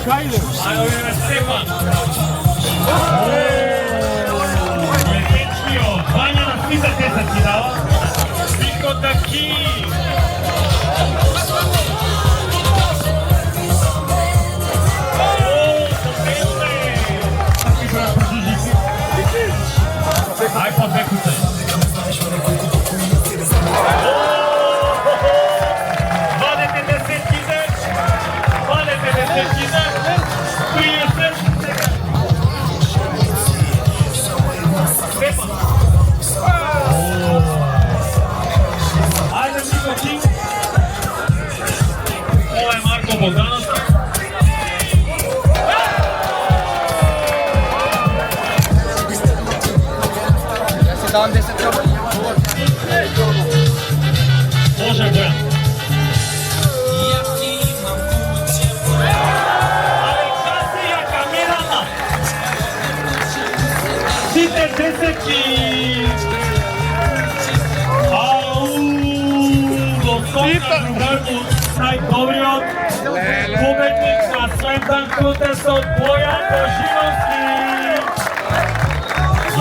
Хајде. Ајде, овие Стефан. Летечкио, Вања на свита тесачки дава. Вико таки. Ај па бекуцај. Вадете десетките. Вадете десетките. 30. Стефан. Ајде Мико Кинг. Ова е Марко Богдановски. Давам 10 чоба. Може Бојан. Александрија Камерана. Сите десетки. Достојка другарку најдобриот победник на Слем Данк контестот Бојан Божиноvić.